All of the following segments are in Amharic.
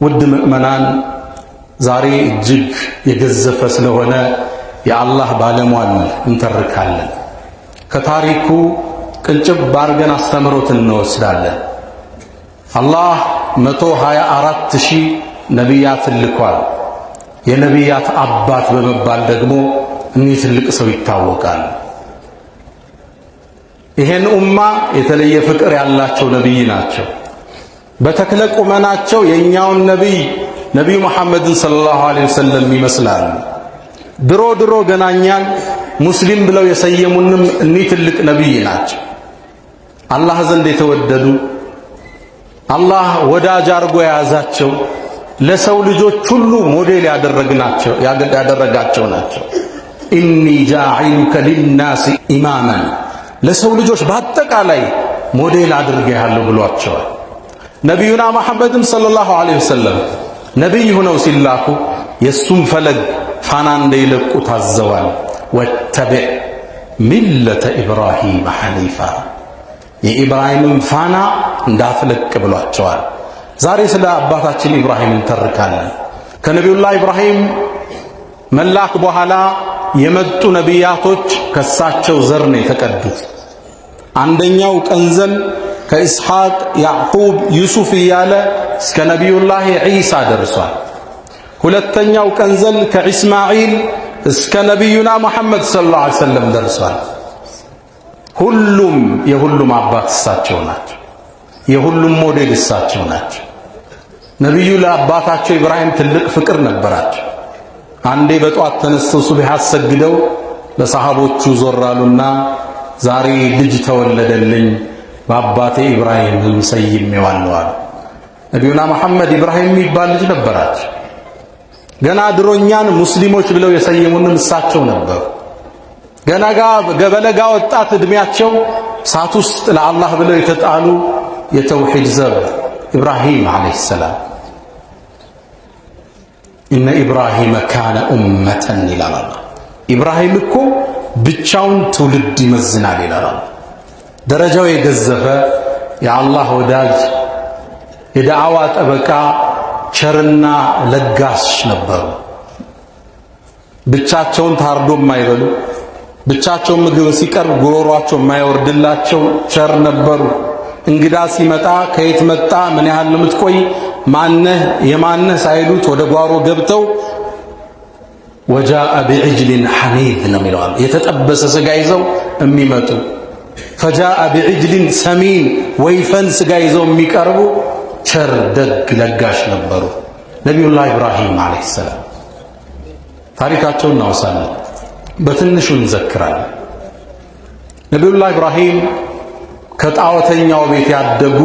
ውድ ምእመናን ዛሬ እጅግ የገዘፈ ስለሆነ የአላህ ባለሟል እንተርካለን። ከታሪኩ ቅንጭብ ባርገን አስተምሮት እንወስዳለን። አላህ 124,000 ነቢያትን ልኳል። የነቢያት አባት በመባል ደግሞ እኒህ ትልቅ ሰው ይታወቃል። ይሄን ኡማ የተለየ ፍቅር ያላቸው ነቢይ ናቸው። በተክለ ቁመናቸው የኛውን ነቢዩ መሐመድን ሰለላሁ ዐለይሂ ወሰለም ይመስላሉ። ድሮ ገናኛን ሙስሊም ብለው የሰየሙንም እኒህ ትልቅ ነቢይ ናቸው። አላህ ዘንድ የተወደዱ አላህ ወዳጅ አርጎ የያዛቸው ለሰው ልጆች ሁሉ ሞዴል ያደረጋቸው ናቸው። ኢኒ ጃዒሉከ ሊናሲ ኢማመን ለሰው ልጆች በአጠቃላይ ሞዴል አድርጌሃለሁ ብሏቸዋል። ነቢዩና መሐመድም ሰለላሁ ዐለይሂ ወሰለም ነቢይ ሆነው ሲላኩ የሱም ፈለግ ፋና እንዳይለቁ ታዘዋል። ወተቢዕ ሚለተ ኢብራሂም ሐኒፋ የኢብራሂምን ፋና እንዳትለቅ ብሏቸዋል። ዛሬ ስለ አባታችን ኢብራሂም እንተርካለን። ከነቢዩላህ ኢብራሂም መላክ በኋላ የመጡ ነቢያቶች ከሳቸው ዘር ነው የተቀዱት። አንደኛው ቀንዘል ከኢስሐቅ፣ ያዕቁብ፣ ዩሱፍ እያለ እስከ ነቢዩላህ ዒሳ ደርሷል። ሁለተኛው ቀንዘል ከኢስማዒል እስከ ነቢዩና መሐመድ ሰለላሁ ዐለይሂ ወሰለም ደርሷል። ሁሉም የሁሉም አባት እሳቸው ናቸው። የሁሉም ሞዴል እሳቸው ናቸው። ነቢዩ ለአባታቸው ኢብራሂም ትልቅ ፍቅር ነበራቸው። አንዴ በጧት ተነስተው ሱብህ አሰግደው ለሰሃቦቹ ዞራሉና ዛሬ ልጅ ተወለደልኝ በአባቴ ኢብራሂም ሰይሜዋለሁ አሉ። ነቢዩና መሐመድ ኢብራሂም የሚባል ልጅ ነበራቸው። ገና ድሮኛን ሙስሊሞች ብለው የሰየሙንም እሳቸው ነበሩ። ገና በለጋ ወጣት እድሜያቸው እሳት ውስጥ ለአላህ ብለው የተጣሉ የተውሂድ ዘብ ኢብራሂም ዓለይሂ ሰላም። ኢነ ኢብራሂመ ካነ ኡመተን ይላል አላህ። ኢብራሂም እኮ ብቻውን ትውልድ ይመዝናል ይላል አላህ። ደረጃው የገዘፈ የአላህ ወዳጅ የዳዕዋ ጠበቃ ቸርና ለጋሽ ነበሩ። ብቻቸውን ታርዶ የማይበሉ ብቻቸውን ምግብ ሲቀርብ ጉሮሯቸው የማይወርድላቸው ቸር ነበሩ። እንግዳ ሲመጣ ከየት መጣ ምን ያህል ነው የምትቆይ ማነህ የማነህ ሳይሉት ወደ ጓሮ ገብተው ወጃአ ቢዕጅሊን ሐኒዝ ነው የሚለው የተጠበሰ ስጋ ይዘው የሚመጡ ፈጃአ ቢዕጅሊን ሰሚን ወይፈን ስጋ ይዘው የሚቀርቡ ቸር ደግ ለጋሽ ነበሩ ነቢዩላህ ኢብራሂም ዓለይሂ ሰላም። ታሪካቸውን እናወሳለን፣ በትንሹ እንዘክራለን። ነቢዩላህ ኢብራሂም ከጣዖተኛው ቤት ያደጉ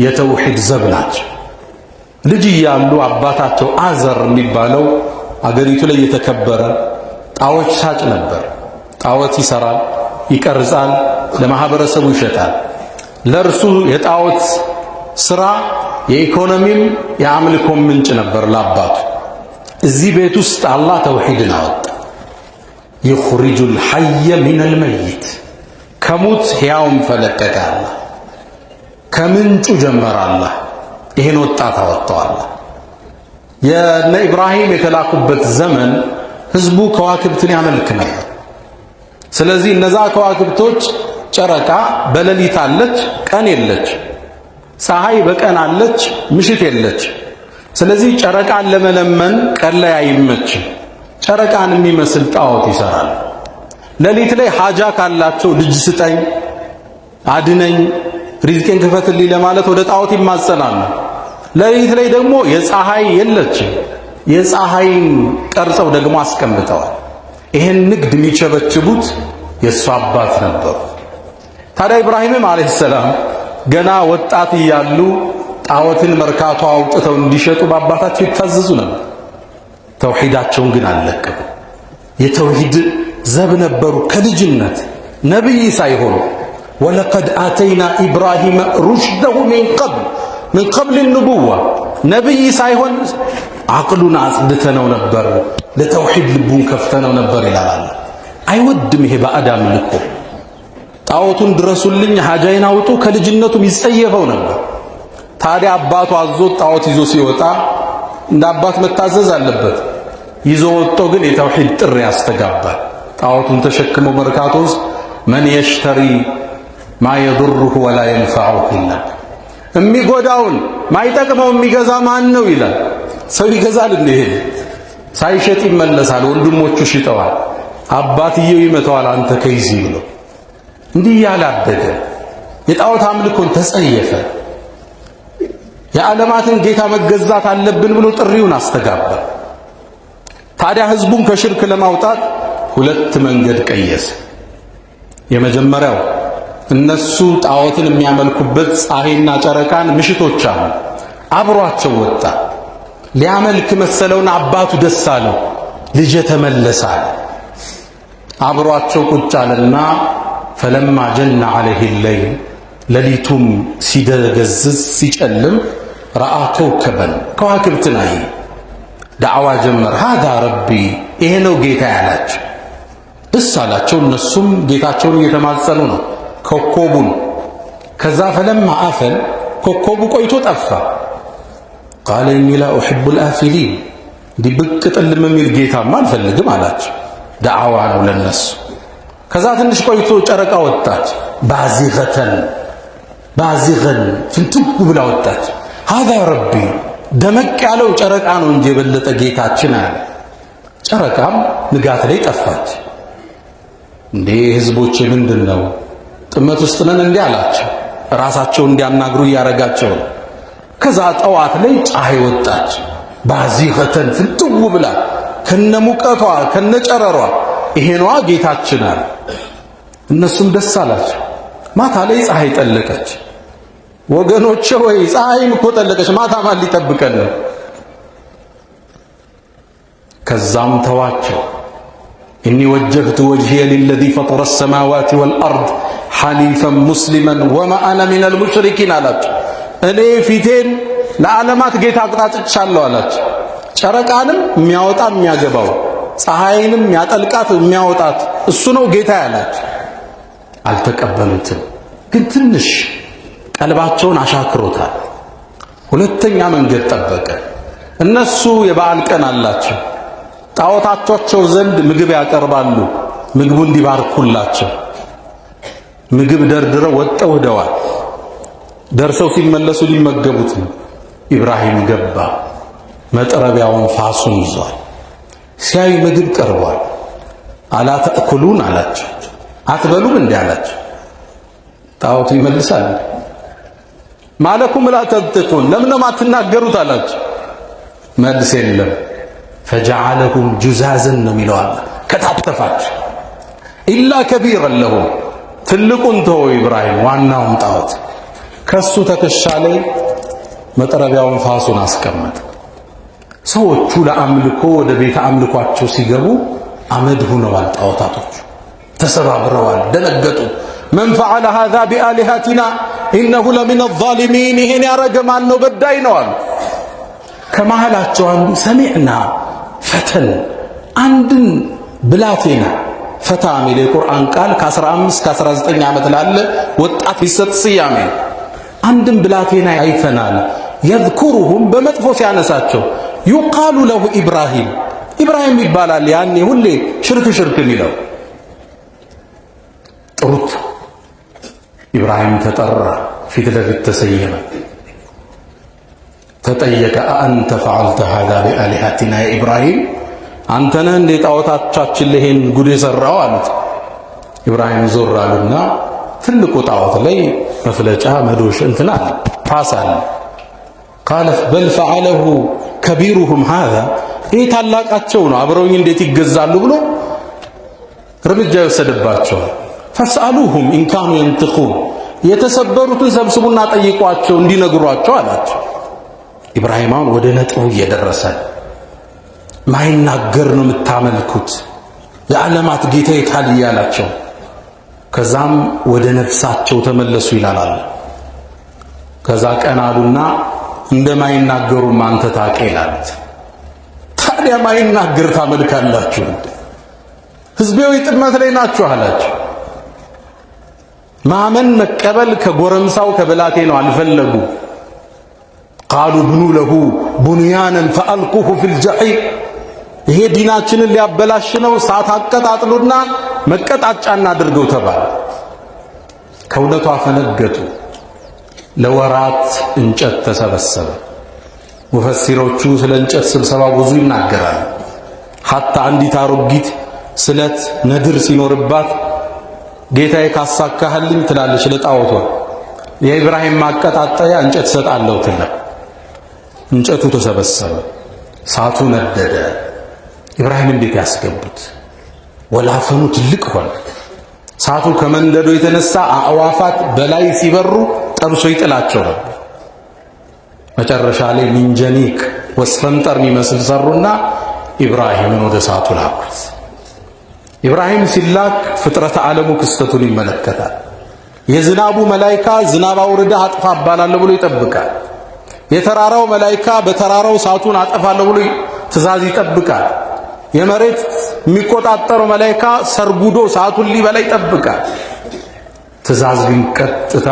የተውሂድ ዘብ ናቸው። ልጅ እያሉ አባታቸው አዘር የሚባለው አገሪቱ ላይ የተከበረ ጣዖት ሻጭ ነበር። ጣዖት ይሰራል፣ ይቀርጻል፣ ለማህበረሰቡ ይሸጣል። ለእርሱ የጣዖት ስራ የኢኮኖሚም የአምልኮም ምንጭ ነበር ለአባቱ። እዚህ ቤት ውስጥ አላህ ተውሂድን አወጣ። ይኽሪጁል ሐየ ሚነል መይት ከሙት ሕያውን ፈለቀቀ አላህ። ከምንጩ ጀመረ አላህ። ይሄን ወጣት አወጣው አላህ። የነ ኢብራሂም የተላኩበት ዘመን ህዝቡ ከዋክብትን ያመልክ ነበር። ስለዚህ እነዛ ከዋክብቶች ጨረቃ በሌሊት አለች፣ ቀን የለች። ፀሐይ በቀን አለች፣ ምሽት የለች። ስለዚህ ጨረቃን ለመለመን ቀን ላይ አይመችም። ጨረቃን የሚመስል ጣዖት ይሰራል። ሌሊት ላይ ሐጃ ካላቸው ልጅ ስጠኝ፣ አድነኝ፣ ሪዝቄን ክፈትልኝ ለማለት ወደ ጣዖት ይማጸናሉ። ሌሊት ላይ ደግሞ የፀሐይ የለችም። የፀሐይን ቀርጸው ደግሞ አስቀምጠዋል። ይሄን ንግድ የሚቸበችቡት የእሱ አባት ነበሩ። ታዲያ ኢብራሂምም ዓለይሂ ሰላም ገና ወጣት እያሉ ጣዖትን መርካቶ አውጥተው እንዲሸጡ በአባታቸው ይታዘዙ ነበር። ተውሂዳቸውን ግን አልለቀቁ። የተውሂድ ዘብ ነበሩ ከልጅነት ነቢይ ሳይሆኑ። ወለቀድ አተይና ኢብራሂመ ሩሽደሁ ሚን ቀብል ንቡዋ ነቢይ ሳይሆን አቅሉን አጽድተነው ነበር፣ ለተውሂድ ልቡን ከፍተነው ነበር ይላል። አይወድም ይሄ በአዳም ልኮ ጣዖቱን ድረሱልኝ ሐጃይን አውጡ ከልጅነቱም ይጸየፈው ነበር። ታዲያ አባቱ አዞት ጣዖት ይዞ ሲወጣ እንደ አባት መታዘዝ አለበት። ይዞ ወጥቶ ግን የተውሂድ ጥሪ ያስተጋባል። ጣዖቱን ተሸክሞ መርካቶ ውስጥ መን የሽተሪ ማ የዱሩሁ ወላ የንፈዑሁ ይላል። የሚጎዳውን ማይጠቅመው የሚገዛ ማን ነው ይላል። ሰው ይገዛል እንዴ? ሳይሸጥ ይመለሳል። ወንድሞቹ ሽጠዋል፣ አባትየው ይመተዋል። አንተ ከይዚ ብሎ እንዲህ ያላደገ የጣዖት አምልኮን ተጸየፈ። የዓለማትን ጌታ መገዛት አለብን ብሎ ጥሪውን አስተጋባ። ታዲያ ህዝቡን ከሽርክ ለማውጣት ሁለት መንገድ ቀየሰ። የመጀመሪያው እነሱ ጣዖትን የሚያመልኩበት ፀሐይና ጨረቃን ምሽቶች አሉ። አብሯቸው ወጣ። ሊያመልክ መሰለውና አባቱ ደስ አለው። ልጅ ተመለሰ። አብሯቸው ቁጭ አለና ፈለማ ጀነ ዐለይሂ ለይል ሌሊቱም ሲደገዝዝ ሲጨልም ረአ ከውከበን ከዋክብትን አየ። ዳዕዋ ጀመር። ሃዛ ረቢ ይሄ ነው ጌታ ያላቸው። ደስ አላቸው። እነሱም ጌታቸውን እየተማጸኑ ነው ኮከቡን። ከዛ ፈለማ አፈል ኮከቡ ቆይቶ ጠፋ። ቃለ ኢኒ ላ ኡሒቡል አፊሊን እንዲህ ብቅ ጥልም የሚል ጌታማ አልፈልግም አላቸው። ዳዕዋ ነው ለነሱ። ከዛ ትንሽ ቆይቶ ጨረቃ ወጣች። ባዚገን ፍንትው ብላ ወጣች። ሃዛ ረቢ ደመቅ ያለው ጨረቃ ነው እንጂ የበለጠ ጌታችን አለ። ጨረቃም ንጋት ላይ ጠፋች። እንዴ ህዝቦቼ ምንድን ነው ጥመት ውስጥ ነን እንዲህ አላቸው። ራሳቸው እንዲያናግሩ እያረጋቸው ነው። ከዛ ጠዋት ላይ ፀሐይ ወጣች። ባዚገተን ፍንትው ብላ ከነሙቀቷ ከነጨረሯ ይሄ ነዋ ጌታችን አለ። እነሱም ደስ አላቸው። ማታ ላይ ፀሐይ ጠለቀች። ወገኖቼ ወይ ፀሐይም እኮ ጠለቀች፣ ማታ ማን ሊጠብቀን ነው? ከዛም ተዋቸው። ኢኒ ወጀህቱ ወጅሂየ ሊለዚ ፈጠረ ሰማዋት ወልአርድ ሐኒፈን ሙስሊመን ወማ አነ ሚነል ሙሽሪኪን አላቸው። እኔ ፊቴን ለዓለማት ጌታ አቅጣጫለሁ አላቸው። ጨረቃንም የሚያወጣ የሚያገባው፣ ፀሐይንም የሚያጠልቃት የሚያወጣት እሱ ነው ጌታ ያላቸው። አልተቀበሉትም። ግን ትንሽ ቀልባቸውን አሻክሮታል። ሁለተኛ መንገድ ጠበቀ። እነሱ የበዓል ቀን አላቸው። ጣዖታቸው ዘንድ ምግብ ያቀርባሉ። ምግቡ እንዲባርኩላቸው ምግብ ደርድረው ወጠው ሄደዋል። ደርሰው ሲመለሱ ሊመገቡት ነው። ኢብራሂም ገባ። መጥረቢያውን ፋሱን ይዟል። ሲያይ ምግብ ቀርቧል። አላ ተእኩሉን አላቸው። አትበሉም እንዴ አላቸው። ጣዖቱ ይመልሳል። ማለኩም ላ ተንጥቁን ለምን ማትናገሩት አላቸው። መልስ የለም። ፈጀዐለሁም ጁዛዘን ነው የሚለው አለ። ከታተፋቸው ኢላ ከቢረን ለሁም ትልቁን ተወው ኢብራሂም ዋናውን ጣዖት ከሱ ትከሻ ላይ መጥረቢያውን ፋሱን አስቀመጠ። ሰዎቹ ለአምልኮ ወደ ቤተ አምልኳቸው ሲገቡ አመድ ሆነዋል። ጣዖታቶቹ ተሰባብረዋል። ደነገጡ። መን ፈዐለ ሃዛ ቢአሊሃቲና ኢነሁ ለሚነ ዛሊሚን ይሄን ያረገ ማን ነው? በዳይ ነው አሉ። ከመሃላቸው አንዱ ሰሚዕና ፈተን አንድን ብላቴና ፈታ የሚል የቁርአን ቃል ከ15 ከ19 ዓመት ላለ ወጣት ሊሰጥ ስያሜ አንድን ብላቴና አይተናል። የዝኩሩሁም በመጥፎ ሲያነሳቸው ዩቃሉ ለሁ ኢብራሂም ኢብራሂም ይባላል። ያኔ ሁሌ ሽርክ የሚለው ጥሩት። ኢብራሂም ተጠራ። ፊት ለፊት ተሰየመ። ተጠየቀ። አአንተ ፈዐልተ ሃዛ ቢአሊሃቲና ያ ኢብራሂም አንተ ነህ እንደ ጣዖታቻችን ለይሄን ጉድ የሰራው አሉት። ኢብራሂም ዞር አሉና ትልቁ ጣዖት ላይ መፍለጫ መዶሽ እንትና ፋስ አለ። ቃለ በል ፈዐለሁ ከቢሩሁም ሃዛ ይህ ታላቃቸው ነው አብረውኝ እንዴት ይገዛሉ ብሎ እርምጃ ይወሰድባቸዋል። ፈስአሉሁም ኢንካኑ የንጥቁን የተሰበሩትን ሰብስቡና ጠይቋቸው እንዲነግሯቸው አላቸው። ኢብራሂም አሁን ወደ ነጥቡ እየደረሰ ማይናገር ነው የምታመልኩት የዓለማት ጌታ የታል እያላቸው ከዛም ወደ ነፍሳቸው ተመለሱ ይላል። ከዛ ቀን አሉና እንደማይናገሩም አንተ ታውቅ ይላሉት። ታዲያ ማይናገር ታመልካላችሁ? ህዝቤው ጥመት ላይ ናችሁ አላቸው። ማመን መቀበል ከጎረምሳው ከብላቴ ነው አልፈለጉ። ቃሉ ብኑ ለሁ ቡንያነን ፈአልቁሁ ፊል ጀሒም። ይሄ ዲናችንን ሊያበላሽ ነው፣ እሳት አቀጣጥሉና መቀጣጫ እናድርገው ተባለ። ከእውነቱ አፈነገጡ። ለወራት እንጨት ተሰበሰበ። ሙፈሲሮቹ ስለ እንጨት ስብሰባ ብዙ ይናገራሉ። ሐታ አንዲት አሮጊት ስለት ነድር ሲኖርባት ጌታዬ ካሳካህልኝ ትላለች ለጣዖቷ፣ የኢብራሂም ማቀጣጠያ እንጨት ሰጣለሁ ትላ። እንጨቱ ተሰበሰበ፣ እሳቱ ነደደ። ኢብራሂም እንዴት ያስገቡት? ወላፈኑ ትልቅ ሆነ። እሳቱ ከመንደዶ የተነሳ አዕዋፋት በላይ ሲበሩ ጠብሶ ይጥላቸው ነበር። መጨረሻ ላይ ሚንጀኒክ ወስፈንጠር የሚመስል ሰሩና ኢብራሂምን ወደ እሳቱ ላኩት። ኢብራሂም ሲላክ ፍጥረተ ዓለሙ ክስተቱን ይመለከታል። የዝናቡ መላይካ ዝናብ አውርደህ አጥፋ አባላለሁ ብሎ ይጠብቃል። የተራራው መላይካ በተራራው እሳቱን አጠፋለሁ ብሎ ትእዛዝ ይጠብቃል። የመሬት የሚቆጣጠረው መላይካ ሰርጉዶ እሳቱን ሊበላ ይጠብቃል። ትእዛዝ ግን ቀጥታ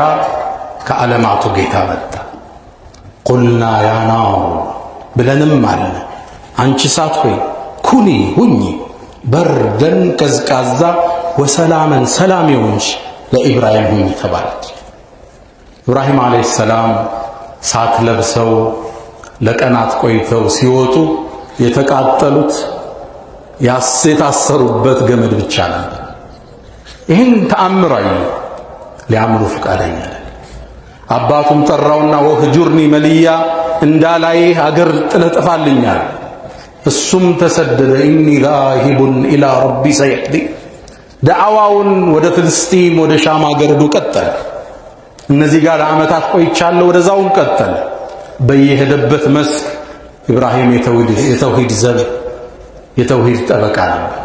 ከዓለማቱ ጌታ መጣ። ቁልና ያ ናሩ ብለንም አለ፣ አንቺ እሳት ሆይ ኩኒ ሁኚ በርደን ቀዝቃዛ ወሰላመን ሰላም ይሁንሽ ለኢብራሂም ሁኚ ተባለች። ኢብራሂም ዓለይሂ ሰላም እሳት ለብሰው ለቀናት ቆይተው ሲወጡ የተቃጠሉት የታሰሩበት ገመድ ብቻ ነበር። ይህን ተአምራዊ ሊያምኑ ፈቃደኛ ነን። አባቱም ጠራውና ወህጁርኒ መልያ እንዳላይ ሀገር ጥለህ ጥፋልኛል። እሱም ተሰደደ። ኢኒ ዛሂቡን ኢላ ረቢ ሰየህዲ። ዳዕዋውን ወደ ፍልስጢም ወደ ሻም ሀገር ሄዶ ቀጠለ። እነዚህ ጋር ለዓመታት ቆይቻለሁ፣ ወደዛውን ቀጠለ። በየሄደበት መስክ ኢብራሂም የተውሂድ ዘብ የተውሂድ ጠበቃ ነበር።